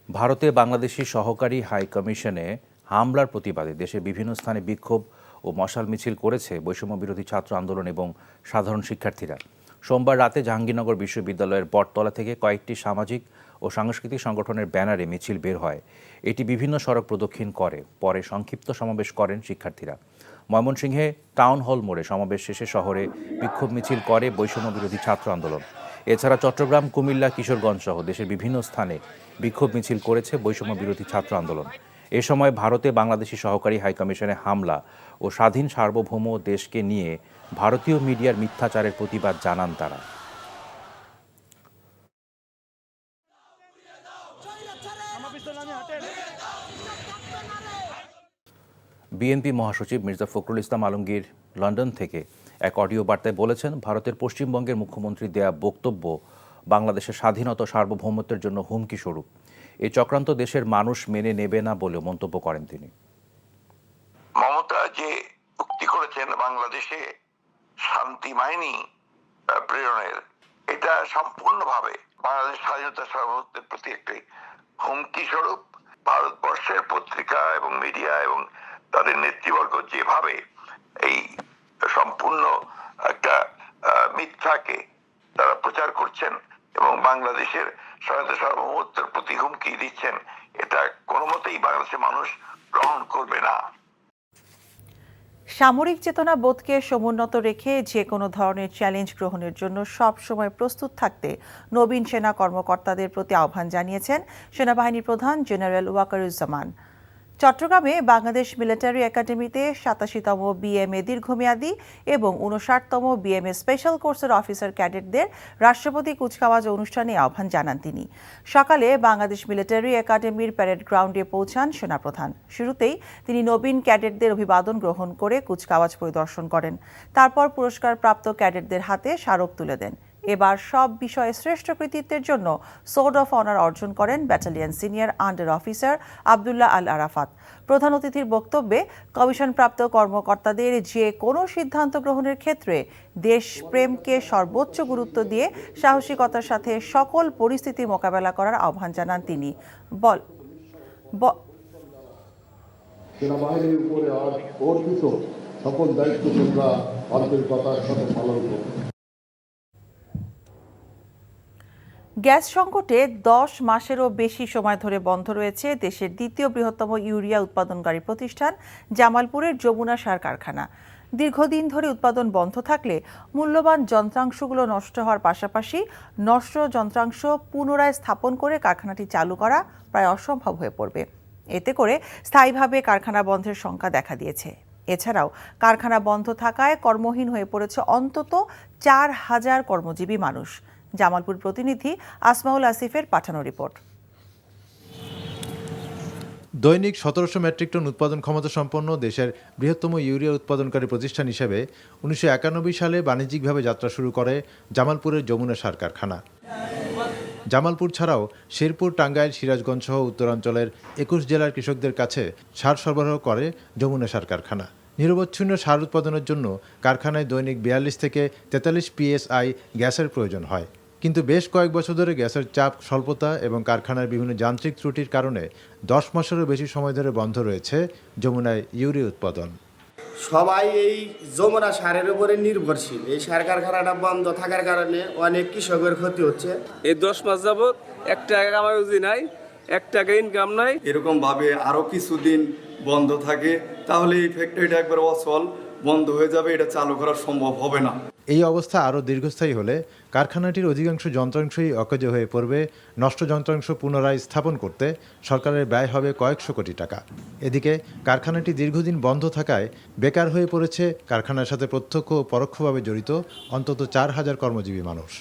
ভারতে বাংলাদেশি সহকারী হাই কমিশনে হামলার প্রতিবাদে দেশের বিভিন্ন স্থানে বিক্ষোভ ও মশাল মিছিল করেছে বৈষম্য বিরোধী ছাত্র আন্দোলন এবং সাধারণ শিক্ষার্থীরা। সোমবার রাতে জাহাঙ্গীরনগর বিশ্ববিদ্যালয়ের বটতলা থেকে কয়েকটি সামাজিক ও সাংস্কৃতিক সংগঠনের ব্যানারে মিছিল বের হয়। এটি বিভিন্ন সড়ক প্রদক্ষিণ করে, পরে সংক্ষিপ্ত সমাবেশ করেন শিক্ষার্থীরা। ময়মনসিংহে টাউন হল মোড়ে সমাবেশ শেষে শহরে বিক্ষোভ মিছিল করে বৈষম্য বিরোধী ছাত্র আন্দোলন। এছাড়া চট্টগ্রাম, কুমিল্লা, কিশোরগঞ্জ সহ দেশের বিভিন্ন স্থানে বিক্ষোভ মিছিল করেছে বৈষম্য বিরোধী ছাত্র আন্দোলন। এ সময় ভারতে বাংলাদেশি সহকারী হাইকমিশনে হামলা ও স্বাধীন সার্বভৌম দেশকে নিয়ে ভারতীয় মিডিয়ার মিথ্যাচারের প্রতিবাদ জানান তারা। বিএনপি মহাসচিব মির্জা ফখরুল ইসলাম আলমগীর লন্ডন থেকে এক অডিও বার্তায় বলেছেন, ভারতের পশ্চিমবঙ্গের মুখ্যমন্ত্রী দেয়া বক্তব্য বাংলাদেশের স্বাধীনতা সার্বভৌমত্বের জন্য হুমকি স্বরূপ। এই চক্রান্ত দেশের মানুষ মেনে নেবে না বলে মন্তব্য করেন তিনি। মমতা যে উক্তি করেছেন বাংলাদেশে শান্তি বাহিনী প্রেরণের, এটা সম্পূর্ণভাবে বাংলাদেশ স্বাধীনতা সার্বভৌমত্বের প্রতি একটি হুমকি স্বরূপ। ভারতবর্ষের পত্রিকা এবং মিডিয়া এবং তাদের নেতৃবর্গ যেভাবে এই সম্পূর্ণ একটা মিথ্যাকে তারা প্রচার করছেন এবং বাংলাদেশের স্বাধীনতা সার্বভৌমত্বের প্রতি হুমকি দিচ্ছেন, এটা কোনো মতেই বাংলাদেশের মানুষ গ্রহণ করবে না। সামরিক চেতনা বোধকে সমুন্নত রেখে যে কোনো ধরনের চ্যালেঞ্জ গ্রহণের জন্য সব সময় প্রস্তুত থাকতে নবীন সেনা কর্মকর্তাদের প্রতি আহ্বান জানিয়েছেন সেনাবাহিনী প্রধান জেনারেল ওয়াকারুজ্জামান। চট্টগ্রামে বাংলাদেশ মিলিটারি একাডেমিতে 87তম বিএমএ দীর্ঘমেয়াদী এবং 59তম বিএমএ স্পেশাল কোর্সের অফিসার ক্যাডেটদের রাষ্ট্রপতি কুচকাওয়াজ অনুষ্ঠানে আহ্বান জানান তিনি। সকালে বাংলাদেশ মিলিটারি একাডেমির প্যারেড গ্রাউন্ডে পৌঁছান সেনাপ্রধান। শুরুতেই তিনি নবীন ক্যাডেটদের অভিবাদন গ্রহণ করে কুচকাওয়াজ পরিদর্শন করেন। তারপর পুরস্কারপ্রাপ্ত ক্যাডেটদের হাতে স্মারক তুলে দেন। এবার সব বিষয়ে শ্রেষ্ঠ কৃতিত্বের জন্য সোর্ড অফ অনার অর্জন করেন battalion senior under officer Abdullah Al Arafat. প্রধান অতিথির বক্তব্যে কমিশনপ্রাপ্ত কর্মকর্তাদের যে কোনো সিদ্ধান্ত গ্রহণের ক্ষেত্রে দেশপ্রেমকে সর্বোচ্চ গুরুত্ব দিয়ে সাহসিকতার সাথে সকল পরিস্থিতি মোকাবেলা করার আহ্বান জানান তিনি। সেনাবাহিনীর উপরে অর্পিত সকল দায়িত্ব তোমরা আন্তরিকতার সাথে পালন করবে। গ্যাস সংকটে 10 মাসেরও বেশি সময় ধরে বন্ধ রয়েছে দেশের দ্বিতীয় বৃহত্তম ইউরিয়া উৎপাদনকারী প্রতিষ্ঠান জামালপুরের যমুনা সার কারখানা। দীর্ঘদিন ধরে উৎপাদন বন্ধ থাকলে মূল্যবান যন্ত্রাংশগুলো নষ্ট হওয়ার পাশাপাশি নষ্ট যন্ত্রাংশ পুনরায় স্থাপন করে কারখানাটি চালু করা প্রায় অসম্ভব হয়ে পড়বে। এতে করে স্থায়ীভাবে কারখানা বন্ধের শঙ্কা দেখা দিয়েছে। এছাড়াও কারখানা বন্ধ থাকায় কর্মহীন হয়ে পড়েছে অন্তত 4000 কর্মজীবী মানুষ। জামালপুর প্রতিনিধি আসমাউল আসিফের পাঠানো রিপোর্ট। দৈনিক 1700 মেট্রিক টন উৎপাদন ক্ষমতা সম্পন্ন দেশের বৃহত্তম ইউরিয়া উৎপাদনকারী প্রতিষ্ঠান হিসেবে 1991 সালে বাণিজ্যিকভাবে যাত্রা শুরু করে জামালপুরের যমুনা সার কারখানা। জামালপুর ছাড়াও শেরপুর, টাঙ্গাইল, সিরাজগঞ্জ সহ উত্তরাঞ্চলের 21 জেলার কৃষকদের কাছে সার সরবরাহ করে যমুনা সার কারখানা। নিরবচ্ছিন্ন সার উৎপাদনের জন্য কারখানায় দৈনিক 42 থেকে 43 PSI গ্যাসের প্রয়োজন হয়। কিন্তু বেশ কয়েক বছর ধরে গ্যাসের চাপ, স্বল্পতা এবং কারখানার বিভিন্ন যান্ত্রিক ত্রুটির কারণে 10 মাসেরও বেশি সময় ধরে বন্ধ রয়েছে যমুনায় ইউরিয়া উৎপাদন। সবাই এই যমুনা সারের উপরে নির্ভরশীল। এই সার কারখানাটা বন্ধ থাকার কারণে অনেক কৃষকের ক্ষতি হচ্ছে। এই 10 মাস যাবত 1 টাকা কামাই নাই, 1 টাকা ইনকাম নাই। এরকম ভাবে আরো কিছুদিন বন্ধ থাকে তাহলে এই ফ্যাক্টরিটা একবার অচল বন্ধ হয়ে যাবে, এটা চালু করা সম্ভব হবে না। এই অবস্থা আরও দীর্ঘস্থায়ী হলে কারখানাটির অধিকাংশ যন্ত্রাংশই অকেজো হয়ে পড়বে। নষ্ট যন্ত্রাংশ পুনরায় স্থাপন করতে সরকারের ব্যয় হবে কয়েকশো কোটি টাকা। এদিকে কারখানাটি দীর্ঘদিন বন্ধ থাকায় বেকার হয়ে পড়েছে কারখানার সাথে প্রত্যক্ষ ও পরোক্ষভাবে জড়িত অন্তত 4000 কর্মজীবী মানুষ।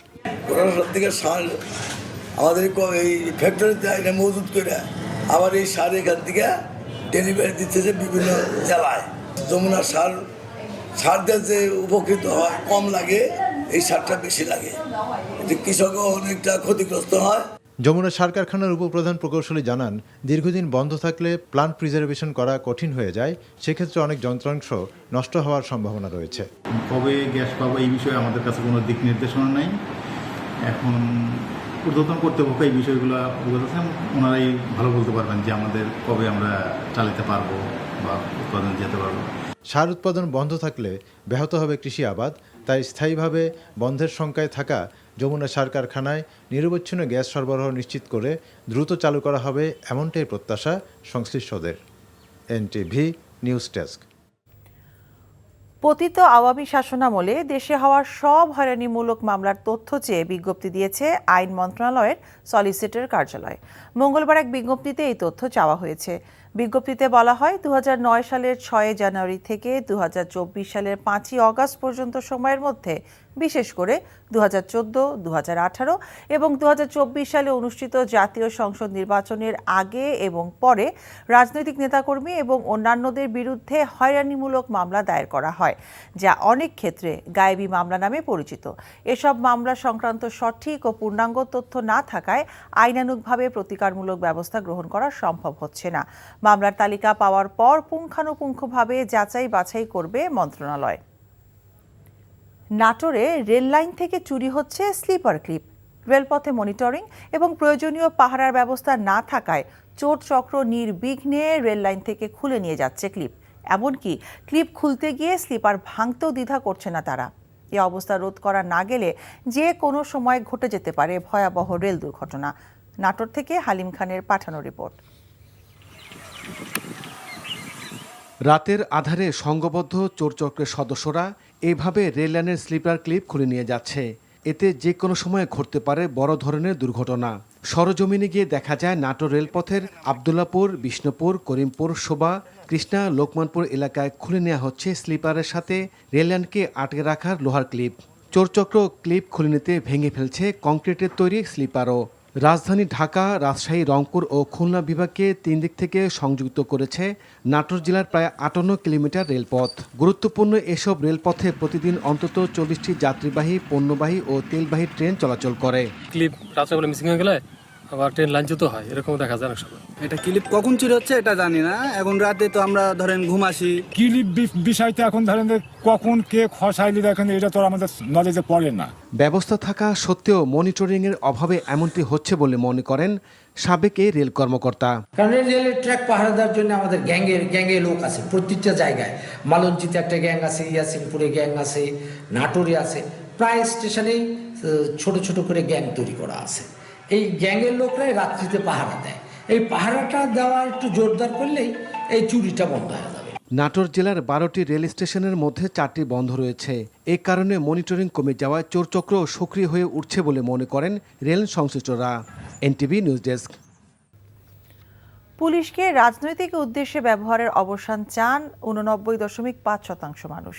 আমাদের এই ফ্যাক্টরিতে মজুত করে আবার এই সার এখান থেকে ডেলিভারি দিতেছে বিভিন্ন জেলায়। যমুনা সার দিয়ে যে উপকৃত হয় কম লাগে, এই সারটা বেশি লাগে, কৃষকও অনেকটা ক্ষতিগ্রস্ত হয়। যমুনা সার কারখানার উপপ্রধান প্রকৌশলী জানান, দীর্ঘদিন বন্ধ থাকলে প্লান্ট প্রিজার্ভেশন করা কঠিন হয়ে যায়। সেক্ষেত্রে অনেক যন্ত্রাংশ নষ্ট হওয়ার সম্ভাবনা রয়েছে। কবে গ্যাস পাবো এই বিষয়ে আমাদের কাছে কোনো দিক নির্দেশনা নাই। এখন ঊর্ধ্বতন কর্তৃপক্ষ এই বিষয়গুলো অবগত আছেন, ওনারাই ভালো বলতে পারবেন যে আমাদের কবে আমরা চালাতে পারবো বা উৎপাদন যেতে পারবো। সার উৎপাদন বন্ধ থাকলে ব্যাহত হবে কৃষি আবাদ, তাই স্থায়ীভাবে বন্ধের শঙ্কায় থাকা যমুনা সার কারখানায় নিরবচ্ছিন্ন গ্যাস সরবরাহ নিশ্চিত করে দ্রুত চালু করা হবে, এমনটাই প্রত্যাশা সংশ্লিষ্টদের। NTV news desk. পতিত আওয়ামী শাসনামলে দেশে হওয়া সব হয়রানিমূলক মামলার তথ্য চেয়ে বিজ্ঞপ্তি দিয়েছে আইন মন্ত্রণালয়ের সলিসিটর কার্যালয়। মঙ্গলবার এক বিজ্ঞপ্তিতে এই তথ্য চাওয়া হয়েছে। বিজ্ঞপ্তিতে বলা হয়, 2009 সালের 6 জানুয়ারি থেকে 2024 সালের 5 অগাস্ট পর্যন্ত সময়ের মধ্যে বিশেষ করে 2014, 2018 এবং 2024 সালে অনুষ্ঠিত জাতীয় সংসদ নির্বাচনের আগে এবং পরে রাজনৈতিক নেতাকর্মী এবং অন্যান্যদের বিরুদ্ধে হয়রানিমূলক মামলা দায়ের করা হয়, যা অনেক ক্ষেত্রে গায়েবী মামলা নামে পরিচিত। এসব মামলা সংক্রান্ত সঠিক ও পূর্ণাঙ্গ তথ্য না থাকায় আইনানুগভাবে প্রতিকারমূলক ব্যবস্থা গ্রহণ করা সম্ভব হচ্ছে না। মামলার তালিকা পাওয়ার পর পুঙ্খানুপুঙ্খভাবে যাচাই বাছাই করবে মন্ত্রণালয়। নাটোরে রেললাইন থেকে চুরি হচ্ছে স্লিপার ক্লিপ। রেলপথে মনিটরিং এবং প্রয়োজনীয় পাহারার ব্যবস্থা না থাকায় চোর চক্র নির্বিঘ্নে রেললাইন থেকে খুলে নিয়ে যাচ্ছে ক্লিপ। এমনকি ক্লিপ খুলতে গিয়ে স্লিপার ভাঙতেও দ্বিধা করছে না তারা। এই অবস্থা রোধ করা না গেলে যে কোনো সময় ঘটে যেতে পারে ভয়াবহ রেল দুর্ঘটনা। নাটোর থেকে হালিম খানের পাঠানো রিপোর্ট। রাতের আধারে সংঘবদ্ধ চোরচক্রের সদস্যরা এভাবে রেললাইনের স্লিপার ক্লিপ খুলে নিয়ে যাচ্ছে। এতে যে কোনো সময় ঘটতে পারে বড় ধরনের দুর্ঘটনা। সরজমিনে গিয়ে দেখা যায় নাটোর রেলপথের আবদুল্লাপুর, বিষ্ণুপুর, করিমপুর, শোভা, কৃষ্ণা, লোকমানপুর এলাকায় খুলে নেওয়া হচ্ছে স্লিপারের সাথে রেললাইনকে আটকে রাখার লোহার ক্লিপ। চোরচক্র ক্লিপ খুলে নিতে ভেঙে ফেলছে কংক্রিটের তৈরি স্লিপারও। রাজধানী ঢাকা, রাজশাহী, রংপুর ও খুলনা বিভাগকে 3 দিক থেকে সংযুক্ত করেছে নাটোর জেলার প্রায় 58 কিলোমিটার রেলপথ। গুরুত্বপূর্ণ এসব রেলপথে প্রতিদিন অন্তত 40টি যাত্রীবাহী, পণ্যবাহী ও তেলবাহী ট্রেন চলাচল করে। ক্লিপ রাত্রেবেলা মিসিং হয়ে গেলে আবার ট্রেন লাইনচ্যুত হয়, এরকম দেখা যায় অনেক সময়। এটা ক্লিপ কখন চুরি হচ্ছে এটা জানি না। এখন রাতে তো আমরা ধরেন ঘুমাসি। ক্লিপ বিষয়টা এখন ধরেন কখন কে খসাইলি দেখেন, এটা তো আমাদের নলেজে পড়ে না। ব্যবস্থা থাকা সত্ত্বেও মনিটরিংয়ের অভাবে এমনটি হচ্ছে বলে মনে করেন সাবেক এই রেল কর্মকর্তা। কারণ রেলের ট্র্যাক পাহারা দেওয়ার জন্য আমাদের গ্যাংয়ে লোক আছে প্রত্যেকটা জায়গায়। মালঞ্চিতে একটা গ্যাং আছে, ইয়াসিনপুরে গ্যাং আছে, নাটোরে আছে। প্রায় স্টেশনেই ছোট ছোট করে গ্যাং তৈরি করা আছে। এই গ্যাংয়ের লোকরাই রাত্রিতে পাহারা দেয়। এই পাহারাটা দেওয়া একটু জোরদার করলেই এই চুরিটা বন্ধ হয়ে যাবে। নাটোর জেলার 12টি রেল স্টেশনের মধ্যে 4টি বন্ধ রয়েছে। এ কারণে মনিটরিং কমে যাওয়ায় চোরচক্র সক্রিয় হয়ে উঠছে বলে মনে করেন রেল সংশ্লিষ্টরা। NTV news desk. পুলিশকে রাজনৈতিক উদ্দেশ্যে ব্যবহারের অবসান চান 89.5% মানুষ।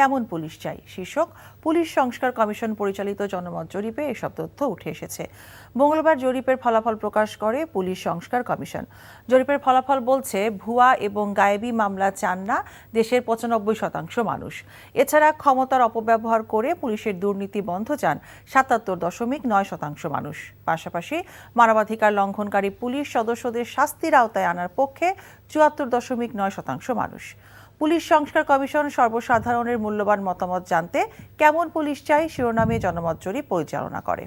কেমন পুলিশ চাই শীর্ষক পুলিশ সংস্কার কমিশন পরিচালিত জনমত জরিপে এসব তথ্য উঠে এসেছে। মঙ্গলবার জরিপের ফলাফল প্রকাশ করে পুলিশ সংস্কার কমিশন। জরিপের ফলাফল বলছে, ভুয়া এবং গায়েবী মামলা চান না দেশের 95% মানুষ। এছাড়া ক্ষমতার অপব্যবহার করে পুলিশের দুর্নীতি বন্ধ চান 77.9% মানুষ। পাশাপাশি মানবাধিকার লঙ্ঘনকারী পুলিশ সদস্যদের শাস্তির আওতায় আনার পক্ষে 74.9% মানুষ। পুলিশ সংস্কার কমিশন সর্বসাধারণের মূল্যবান মতামত জানতে কেমন পুলিশ চাই শিরোনামে জনমত জরিপ পরিচালনা করে।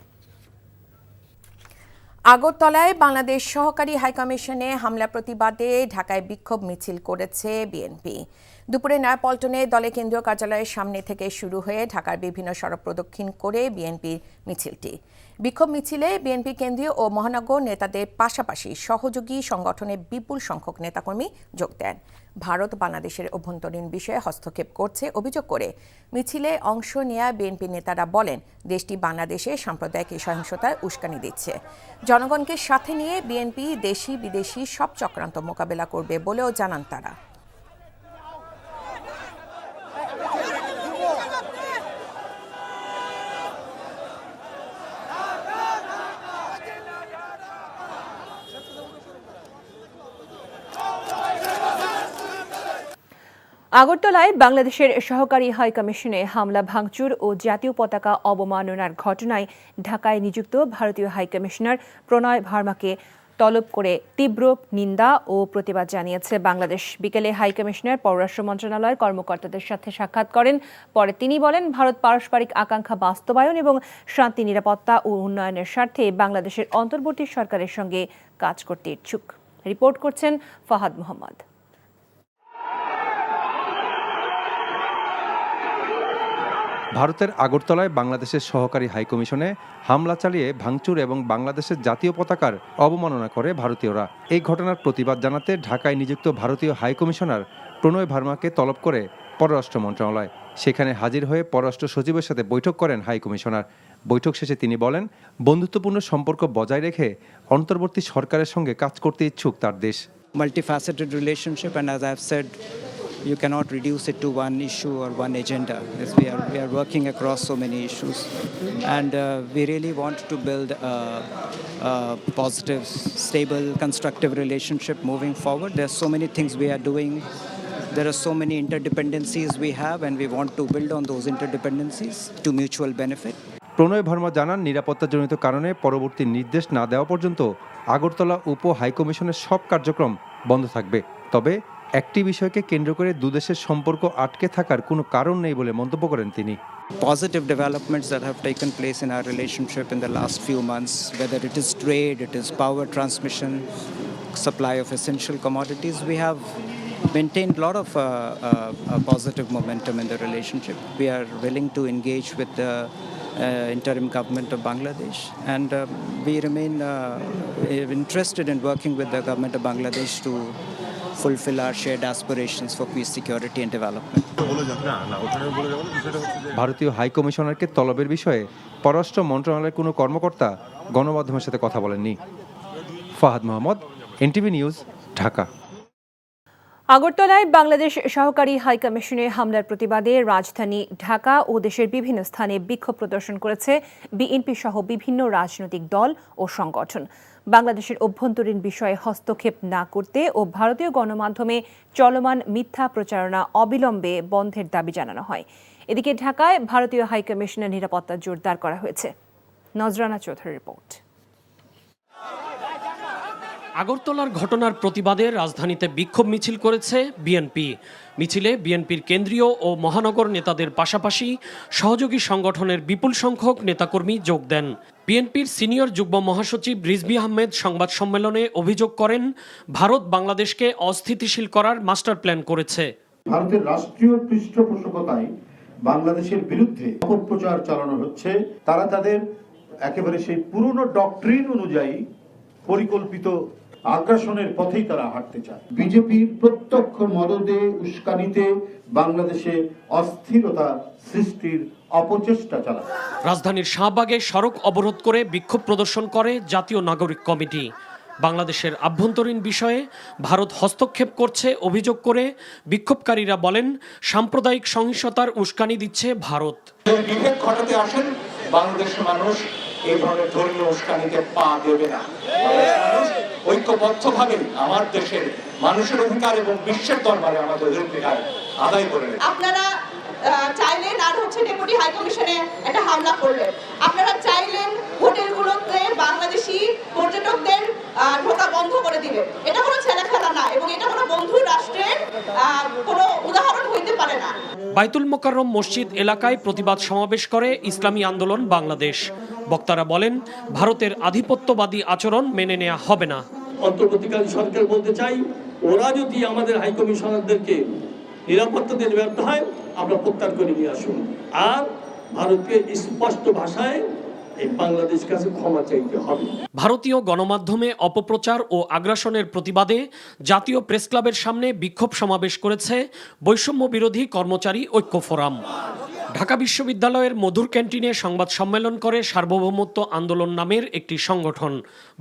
আগরতলায় বাংলাদেশ সহকারী হাইকমিশনে হামলা প্রতিবাদে ঢাকায় বিক্ষোভ মিছিল করেছে বিএনপি। দুপুরে নয়াপল্টনে দলের কেন্দ্রীয় কার্যালয়ের সামনে থেকে শুরু হয়ে ঢাকার বিভিন্ন সড়ক প্রদক্ষিণ করে বিএনপির মিছিলটি। বিক্ষোভ মিছিলে বিএনপি কেন্দ্রীয় ও মহানগর নেতাদের পাশাপাশি সহযোগী সংগঠনের বিপুল সংখ্যক নেতাকর্মী যোগ দেন। ভারত বাংলাদেশের অভ্যন্তরীণ বিষয়ে হস্তক্ষেপ করছে অভিযোগ করে মিছিলে অংশ নেয়া বিএনপি নেতারা বলেন, দেশটি বাংলাদেশে সাম্প্রদায়িক সহিংসতার উস্কানি দিচ্ছে। জনগণকে সাথে নিয়ে বিএনপি দেশি বিদেশি সব চক্রান্ত মোকাবেলা করবে বলেও জানান তারা। আগরতলায় বাংলাদেশের সহকারী হাইকমিশনে হামলা ভাঙচুর ও জাতীয় পতাকা অবমাননার ঘটনায় ঢাকায় নিযুক্ত ভারতীয় হাইকমিশনার প্রণয় ভার্মাকে তলব করে তীব্র নিন্দা ও প্রতিবাদ জানিয়েছে বাংলাদেশ। বিকেলে হাই কমিশনার পররাষ্ট্র মন্ত্রণালয়ের কর্মকর্তাদের সাথে সাক্ষাৎ করেন। পরে তিনি বলেন, ভারত পারস্পরিক আকাঙ্ক্ষা বাস্তবায়ন এবং শান্তি, নিরাপত্তা ও উন্নয়নের স্বার্থে বাংলাদেশের অন্তর্বর্তী সরকারের সঙ্গে কাজ করতে ইচ্ছুক। রিপোর্ট করছেন ফাহাদ মোহাম্মদ। ভারতের আগরতলায় বাংলাদেশের সহকারী হাইকমিশনে হামলা চালিয়ে ভাঙচুর এবং বাংলাদেশের জাতীয় পতাকার অবমাননা করে ভারতীয়রা। এই ঘটনার প্রতিবাদ জানাতে ঢাকায় নিযুক্ত ভারতীয় হাইকমিশনার প্রণয় ভার্মাকে তলব করে পররাষ্ট্র মন্ত্রণালয়। সেখানে হাজির হয়ে পররাষ্ট্র সচিবের সাথে বৈঠক করেন হাইকমিশনার। বৈঠক শেষে তিনি বলেন, বন্ধুত্বপূর্ণ সম্পর্ক বজায় রেখে অন্তর্বর্তী সরকারের সঙ্গে কাজ করতে ইচ্ছুক তার দেশ। Multifaceted relationship, and as I've said, you cannot reduce it to one issue or one agenda. Yes, we are working across so many issues, and we really want to build a positive, stable, constructive relationship moving forward. There are so many things we are doing. There are so many interdependencies we have, and we want to build on those interdependencies to mutual benefit. প্রণয় ভার্মা জানান, নিরাপত্তাজনিত কারণে পরবর্তী নির্দেশ না দেওয়া পর্যন্ত আগরতলা উপ হাইকমিশনের সব কার্যক্রম বন্ধ থাকবে। তবে একটি বিষয়কে কেন্দ্র করে দুদেশের সম্পর্ক আটকে থাকার কোনো কারণ নেই বলে মন্তব্য করেন তিনি। Positive developments that have taken place in our relationship in the last few months, whether it is trade, it is power transmission, supply of essential commodities, we have maintained a lot of positive momentum in the relationship. We are willing to engage with the interim government of Bangladesh, and we remain interested in working with the government of Bangladesh to fulfill our shared aspirations for peace, security and development. ভারতীয় হাইকমিশনারকে তলবের বিষয়ে পররাষ্ট্র মন্ত্রণালয়ের কোনো কর্মকর্তা গণমাধ্যমের সাথে কথা বলেননি। Fahad Mohammad, NTV news, Dhaka. আগরতলায় বাংলাদেশ সহকারী হাইকমিশনে হামলার প্রতিবাদে রাজধানী ঢাকা ও দেশের বিভিন্ন স্থানে বিক্ষোভ প্রদর্শন করেছে বিএনপি সহ বিভিন্ন রাজনৈতিক দল ও সংগঠন। বাংলাদেশের অভ্যন্তরীণ বিষয়ে হস্তক্ষেপ না করতে ও ভারতীয় গণমাধ্যমে চলমান মিথ্যা প্রচারণা অবিলম্বে বন্ধের দাবি জানানো হয়। এদিকে ঢাকায় ভারতীয় হাইকমিশনের নিরাপত্তা জোরদার করা হয়েছে। নজরানা চৌধুরীর রিপোর্ট। আগরতলার ঘটনার প্রতিবাদে রাজধানীতে বিক্ষোভ মিছিল করেছে বিএনপি। মিছিলে বিএনপির কেন্দ্রীয় ও মহানগর নেতাদের পাশাপাশি সহযোগী সংগঠনের বিপুল সংখ্যক নেতাকর্মী যোগ দেন। বিএনপির সিনিয়র যুগ্ম মহাসচিব রিজভী আহমেদ সংবাদ সম্মেলনে অভিযোগ করেন, ভারত বাংলাদেশকে অস্থিতিশীল করার মাস্টার প্ল্যান করেছে। ভারতের রাষ্ট্রীয় পৃষ্ঠপোষকতায় বাংলাদেশের বিরুদ্ধে অপপ্রচার চালানো হচ্ছে। তারা তাদের একেবারে সেই পুরনো ডক্ট্রিন অনুযায়ী পরিকল্পিত আগ্রাসনের পথেই তারা হাঁটতে চায়। বিজেপির প্রত্যক্ষ মদদে উস্কানিতে বাংলাদেশে অস্থিরতা সৃষ্টির অপচেষ্টা চালায়। রাজধানীর শাহবাগে সড়ক অবরোধ করে বিক্ষোভ প্রদর্শন করে জাতীয় নাগরিক কমিটি। বাংলাদেশের আভ্যন্তরীণ বিষয়ে ভারত হস্তক্ষেপ করছে অভিযোগ করে বিক্ষোভকারীরা বলেন, সাম্প্রদায়িক সহিংসতার উস্কানি দিচ্ছে ভারত। বিভেদ ঘটাতে আসেন বাংলাদেশের মানুষ এই ধরনের ধর্মীয় উস্কানিতে পা দেবে না। ঐক্যবদ্ধভাবে আমার দেশের মানুষের অধিকার এবং বিশ্বের দরবারে আমাদের অধিকার আদায় করে নেন। আপনারা চাইলেন আর ডেপুটি হাই কমিশনে একটা হামলা করলেন। আপনারা চাইলেন হোটেলগুলোতে বাংলাদেশি পর্যটকদের ঢোকা বন্ধ করে দিবেন। এটা কোনো ছেলেখেলা না এবং এটা কোনো বন্ধু রাষ্ট্রের কোনো উদাহরণ হইতে পারে না। বাইতুল মোকাররম মসজিদ এলাকায় প্রতিবাদ সমাবেশ করে ইসলামী আন্দোলন বাংলাদেশ। বক্তারা বলেন, ভারতের আধিপত্যবাদী আচরণ মেনে নেওয়া হবে না। অন্তর্বর্তীকালীন সরকার বলতে চাই, ওরা যদি আমাদের হাইকমিশনারদেরকে নিরাপত্তা দিতে ব্যর্থ হয়, আমরা প্রত্যাহার করে নিয়ে আসুন। আর ভারতকে স্পষ্ট ভাষায় এই বাংলাদেশ কাছে ক্ষমা চাইতে হবে। ভারতীয় গণমাধ্যমে অপপ্রচার ও আগ্রাসনের প্রতিবাদে জাতীয় প্রেস ক্লাবের সামনে বিক্ষোভ সমাবেশ করেছে বৈষম্য বিরোধী কর্মচারী ঐক্য ফোরাম। ঢাকা বিশ্ববিদ্যালয়ের মধুর ক্যান্টিনে সংবাদ সম্মেলন করে সার্বভৌমত্ব আন্দোলন নামের একটি সংগঠন।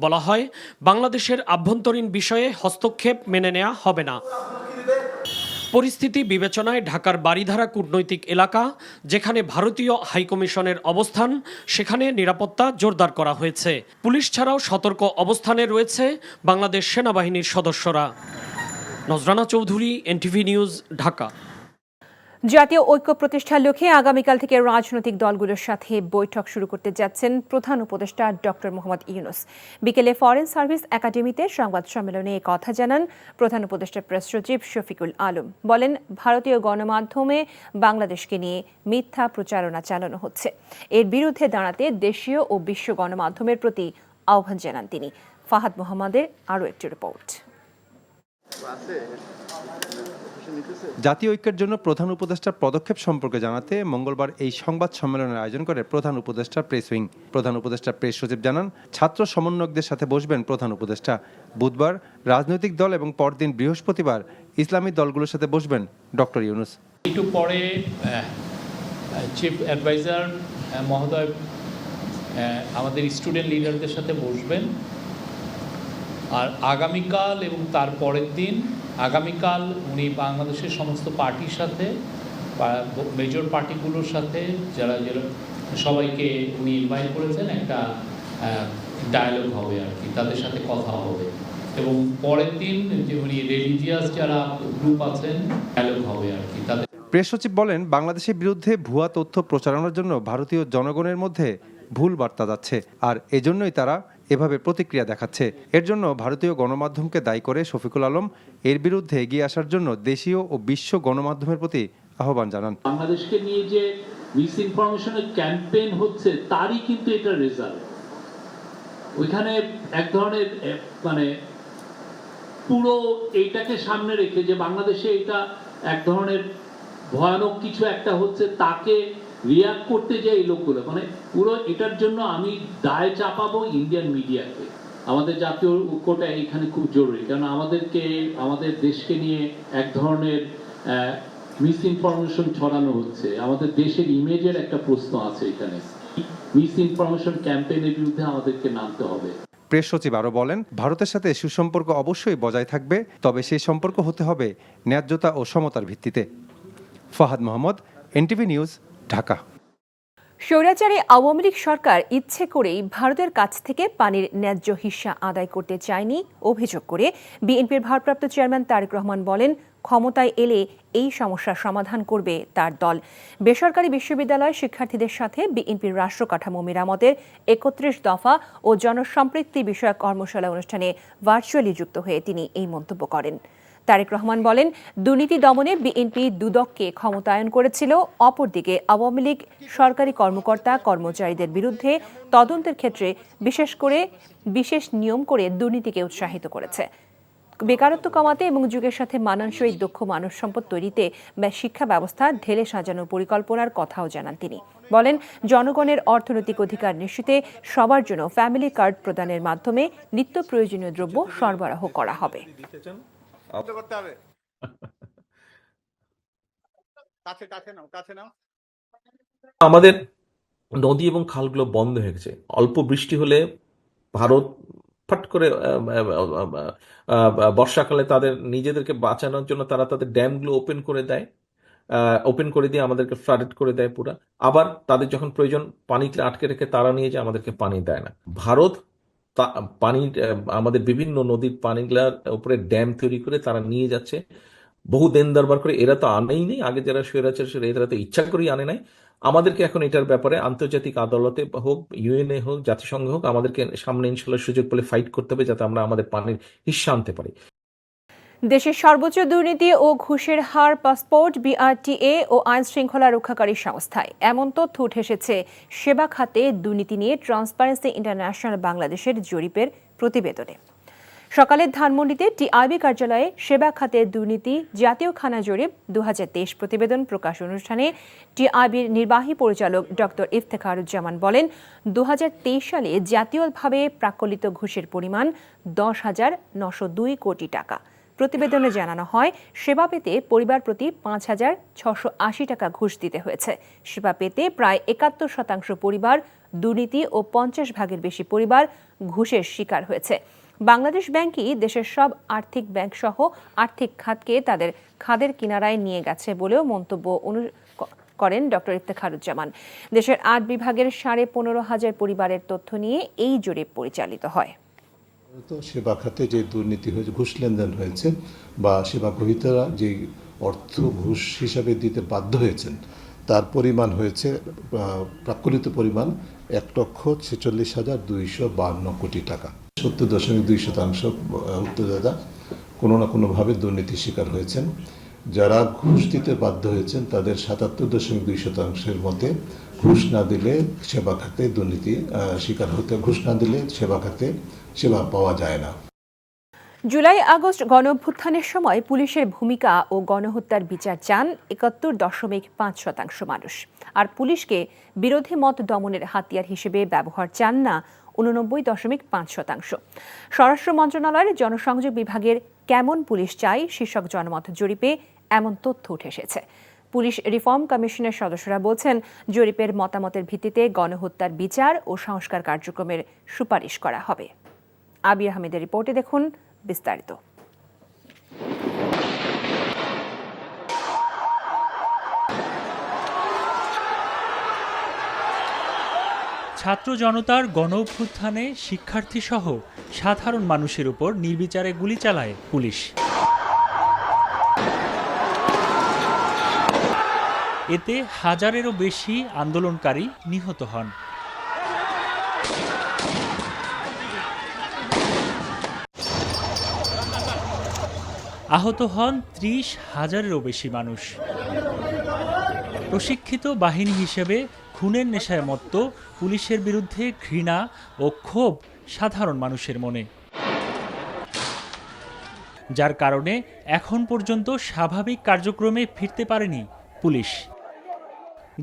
বলা হয়, বাংলাদেশের আভ্যন্তরীণ বিষয়ে হস্তক্ষেপ মেনে নেওয়া হবে না। পরিস্থিতি বিবেচনায় ঢাকার বারিধারা কূটনৈতিক এলাকা, যেখানে ভারতীয় হাইকমিশনের অবস্থান, সেখানে নিরাপত্তা জোরদার করা হয়েছে। পুলিশ ছাড়াও সতর্ক অবস্থানে রয়েছে বাংলাদেশ সেনাবাহিনীর সদস্যরা। নজরানা চৌধুরী, এনটিভি নিউজ, ঢাকা। জাতীয় ঐক্য প্রতিষ্ঠার লক্ষ্যে আগামীকাল থেকে রাজনৈতিক দলগুলোর সাথে বৈঠক শুরু করতে যাচ্ছেন প্রধান উপদেষ্টা ডক্টর মোহাম্মদ ইউনূস। বিকেলে ফরেন সার্ভিস একাডেমিতে সংবাদ সম্মেলনে এই কথা জানান প্রধান উপদেষ্টা প্রেস সচিব শফিকুল আলম। বলেন, ভারতীয় গণমাধ্যমে বাংলাদেশকে নিয়ে মিথ্যা প্রচারণা চালানো হচ্ছে। এর বিরুদ্ধে দাঁড়াতে দেশীয় ও বিশ্ব গণমাধ্যমের প্রতি আহ্বান জানান তিনি। ফাহাদ মোহাম্মদের আরও একটি রিপোর্ট। জাতীয় ঐক্যের জন্য প্রধান উপদেষ্টার পদক্ষেপ সম্পর্কে জানাতে মঙ্গলবার এই সংবাদ সম্মেলনের আয়োজন করে প্রধান উপদেষ্টার প্রেস উইং। প্রধান উপদেষ্টার প্রেস সচিব জানান, ছাত্র সমন্বয়কদের সাথে বসবেন প্রধান উপদেষ্টা। বুধবার রাজনৈতিক দল এবং পরদিন বৃহস্পতিবার ইসলামী দলগুলোর সাথে বসবেন ডক্টর ইউনূস। একটু পরে চিফ অ্যাডভাইজার মহোদয় আমাদের স্টুডেন্ট লিডারদের সাথে বসবেন। আর আগামীকাল এবং তার পরের দিন, আগামীকাল উনি বাংলাদেশের সমস্ত পার্টির সাথে, মেজর পার্টিগুলোর সাথে যারা সবাইকে উনি ইনভাইট করেছেন, একটা ডায়ালগ হবে আর কি, তাদের সাথে কথা হবে। এবং পরের দিন যে উনি রিলিজিয়াস যারা গ্রুপ আছেন, ডায়ালগ হবে আর কি তাদের। প্রেস সচিব বলেন, বাংলাদেশের বিরুদ্ধে ভুয়া তথ্য প্রচারণার জন্য ভারতীয় জনগণের মধ্যে ভুল বার্তা যাচ্ছে, আর এজন্যই তারা এভাবে প্রতিক্রিয়া দেখাচ্ছে। এর জন্য ভারতীয় গণমাধ্যমকে দায়ী করে শফিকুল আলম এর বিরুদ্ধে এগিয়ে আসার জন্য দেশীয় ও বিশ্ব গণমাধ্যমের প্রতি আহ্বান জানান। বাংলাদেশকে নিয়ে যে মিস ইনফরমেশনের ক্যাম্পেইন হচ্ছে, তারই কিন্তু এটা রেজাল্ট। ওইখানে এক ধরনের মানে পুরো এইটাকে সামনে রেখে যে বাংলাদেশে এটা এক ধরনের ভয়ানক কিছু একটা হচ্ছে, তাকে রিয়াক্ট করতে যায় এই লোকগুলো। মানে পুরো এটার জন্য আমি দায় চাপাবো ইন্ডিয়ান মিডিয়াকে। আমাদের জাতীয় ঐক্যটা এখানে খুব জরুরি, কারণ আমাদের দেশকে নিয়ে এক ধরনের মিস ইনফরমেশন ছড়ানো হচ্ছে। আমাদের দেশের ইমেজের একটা প্রশ্ন আছে এখানে। মিস ইনফরমেশন ক্যাম্পেইনের বিরুদ্ধে আমাদেরকে নামতে হবে। প্রেস সচিব আরও বলেন, ভারতের সাথে সুসম্পর্ক অবশ্যই বজায় থাকবে, তবে সেই সম্পর্ক হতে হবে ন্যায্যতা ও সমতার ভিত্তিতে। Fahad Mohammad, NTV news, Dhaka. স্বৈরাচারী আওয়ামী লীগ সরকার ইচ্ছে করেই ভারতের কাছ থেকে পানির ন্যায্য হিস্যা আদায় করতে চায়নি অভিযোগ করে বিএনপির ভারপ্রাপ্ত চেয়ারম্যান তারেক রহমান বলেন, ক্ষমতায় এলে এই সমস্যার সমাধান করবে তার দল। বেসরকারি বিশ্ববিদ্যালয় শিক্ষার্থীদের সাথে বিএনপির রাষ্ট্র কাঠামো মেরামতের 31 দফা ও জনসম্পৃক্তি বিষয়ক কর্মশালা অনুষ্ঠানে ভার্চুয়ালি যুক্ত হয়ে তিনি এই মন্তব্য করেন। তারেক রহমান বলেন, দুর্নীতি দমনে বিএনপি দুদককে ক্ষমতায়ন করেছিল, অপরদিকে আওয়ামী লীগ সরকারি কর্মকর্তা কর্মচারীদের বিরুদ্ধে তদন্তের ক্ষেত্রে বিশেষ নিয়ম করে দুর্নীতিকে উৎসাহিত করেছে। বেকারত্ব কমাতে এবং যুগের সাথে মানানসই দক্ষ মানব সম্পদ তৈরিতে শিক্ষা ব্যবস্থা ঢেলে সাজানোর পরিকল্পনার কথাও জানান তিনি। বলেন, জনগণের অর্থনৈতিক অধিকার নিশ্চিতে সবার জন্য ফ্যামিলি কার্ড প্রদানের মাধ্যমে নিত্য প্রয়োজনীয় দ্রব্য সরবরাহ করা হবে। আমাদের নদী এবং খালগুলো বন্ধ হয়ে গেছে। অল্প বৃষ্টি হলে ভারত ফট করে বর্ষাকালে তাদের নিজেদেরকে বাঁচানোর জন্য তারা তাদের ড্যামগুলো ওপেন করে দিয়ে আমাদেরকে ফ্লাডেড করে দেয় পুরা। আবার তাদের যখন প্রয়োজন পানিতে আটকে রেখে তারা নিয়ে যায়, আমাদেরকে পানি দেয় না। ভারত আমাদের বিভিন্ন নদীর পানিগুলার উপরে ড্যাম তৈরি করে তারা নিয়ে যাচ্ছে, বহু দেন দরবার করে। এরা তো আনেই নেই, আগে যারা স্বৈরাচার এরা তো ইচ্ছা করেই আনে নাই। আমাদেরকে এখন এটার ব্যাপারে আন্তর্জাতিক আদালতে হোক, ইউএনএ হোক, জাতিসংঘ হোক, আমাদেরকে সামনে ইনশাল্লাহ সুযোগ পেলে ফাইট করতে হবে, যাতে আমরা আমাদের পানির হিস্যা আনতে পারি। দেশের সর্বোচ্চ দুর্নীতি ও ঘুষের হার পাসপোর্ট, বিআরটিএ ও আইন শৃঙ্খলা রক্ষাকারী সংস্থায়। এমন তথ্য উঠে এসেছে সেবা খাতে দুর্নীতি নিয়ে ট্রান্সপারেন্সি ইন্টারন্যাশনাল বাংলাদেশের জরিপের প্রতিবেদনে। সকালে ধানমন্ডিতে টিআইবি কার্যালয়ে সেবা খাতে দুর্নীতি জাতীয় খানা জরিপ 2023 প্রতিবেদন প্রকাশ অনুষ্ঠানে টিআইবির নির্বাহী পরিচালক ডক্টর ইফতেখারুজ্জামান বলেন, 2023 সালে জাতীয়ভাবে প্রাক্কলিত ঘুষের পরিমাণ 10,902 কোটি টাকা। প্রতিবেদনে জানানো হয়, সেবা পেতে পরিবার প্রতি 5,680 টাকা ঘুষ দিতে হয়েছে। সেবা পেতে প্রায় 71% পরিবার দুর্নীতি ও 50 ভাগের বেশি পরিবার ঘুষের শিকার হয়েছে। বাংলাদেশ ব্যাংকই দেশের সব আর্থিক ব্যাংক সহ আর্থিক খাতকে তাদের খাদের কিনারায় নিয়ে গেছে বলেও মন্তব্য করেন ডক্টর ইফতেখারুজ্জামান। দেশের 8 বিভাগের 15,500 পরিবারের তথ্য নিয়ে এই জরিপ পরিচালিত হয়। সেবা খাতে যে দুর্নীতি হয়েছে, ঘুষ লেনদেন হয়েছে বা সেবা গ্রহীতারা যে অর্থ ঘুষ হিসাবে দিতে বাধ্য হয়েছেন তার পরিমাণ হয়েছে প্রাক্কলিত পরিমাণ 1,46,252 কোটি টাকা। 70.2% উত্তরদাতা কোনো না কোনোভাবে দুর্নীতির শিকার হয়েছেন। যারা ঘুষ দিতে বাধ্য হয়েছেন তাদের 77.2%-এর মতে ঘুষ না দিলে সেবা খাতে দুর্নীতি শিকার হতে, ঘুষ না দিলে সেবা খাতে সেবা পাওয়া যায় না। জুলাই আগস্ট গণঅভ্যুত্থানের সময় পুলিশের ভূমিকা ও গণহত্যার বিচার চান 71.5% মানুষ, আর পুলিশকে বিরোধী মত দমনের হাতিয়ার হিসেবে ব্যবহার চান না 89.5%। স্বরাষ্ট্র মন্ত্রণালয়ের জনসংযোগ বিভাগের কেমন পুলিশ চাই শীর্ষক জনমত জরিপে এমন তথ্য উঠে এসেছে। পুলিশ রিফর্ম কমিশনের সদস্যরা বলছেন, জরিপের মতামতের ভিত্তিতে গণহত্যার বিচার ও সংস্কার কার্যক্রমের সুপারিশ করা হবে। আবির আহমেদের রিপোর্টে দেখুন বিস্তারিত। ছাত্র জনতার গণঅভ্যুত্থানে শিক্ষার্থী সহ সাধারণ মানুষের উপর নির্বিচারে গুলি চালায় পুলিশ। এতে হাজারেরও বেশি আন্দোলনকারী নিহত হন। আহত হন 30,000-এরও বেশি মানুষ। প্রশিক্ষিত বাহিনী হিসেবে খুনের নেশায় মত্ত পুলিশের বিরুদ্ধে ঘৃণা ও ক্ষোভ সাধারণ মানুষের মনে, যার কারণে এখন পর্যন্ত স্বাভাবিক কার্যক্রমে ফিরতে পারেনি পুলিশ।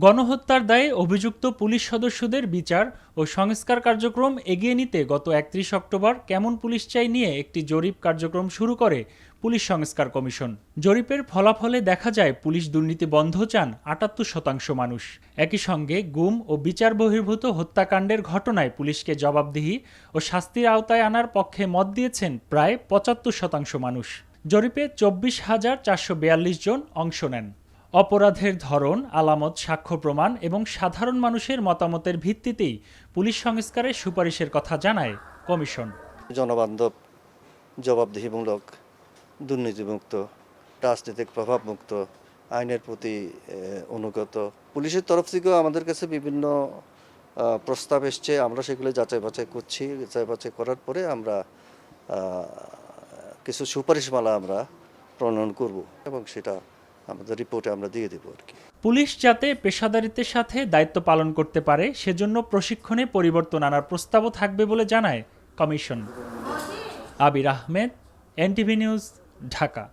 গণহত্যার দায়ে অভিযুক্ত পুলিশ সদস্যদের বিচার ও সংস্কার কার্যক্রম এগিয়ে নিতে গত 31 অক্টোবর কেমন পুলিশ চাই নিয়ে একটি জরিপ কার্যক্রম শুরু করে পুলিশ সংস্কার কমিশন। জরিপের ফলাফলে দেখা যায় পুলিশ দুর্নীতি বন্ধ চান 78% মানুষ। একই সঙ্গে গুম ও বিচার বহির্ভূত হত্যাকাণ্ডের ঘটনায় পুলিশকে জবাবদিহি ও শাস্তির আওতায় আনার পক্ষে মত দিয়েছেন প্রায় 75% মানুষ। জরিপে 24,442 জন অংশ নেন। অপরাধের ধরন, আলামত, সাক্ষ্য প্রমাণ এবং সাধারণ মানুষের মতামতের ভিত্তিতেই পুলিশ সংস্কারের সুপারিশের কথা জানায় কমিশন। জনবান্ধব, জবাবদিহিমূলক, দুর্নীতিমুক্ত, রাজনৈতিক প্রভাবমুক্ত, আইনের প্রতি অনুগত। পুলিশের তরফ থেকেও আমাদের কাছে বিভিন্ন প্রস্তাব এসছে, আমরা সেগুলো যাচাই বাছাই করছি। যাচাই বাছাই করার পরে আমরা কিছু সুপারিশমালা আমরা প্রণয়ন করব এবং সেটা আমাদের রিপোর্টে আমরা দিয়ে দেব আর কি। পুলিশ যাতে পেশাদারিত্বের সাথে দায়িত্ব পালন করতে পারে সেজন্য প্রশিক্ষণে পরিবর্তন আনার প্রস্তাবও থাকবে বলে জানায় কমিশন। আবির আহমেদ, এনটিভি নিউজ, ঢাকা।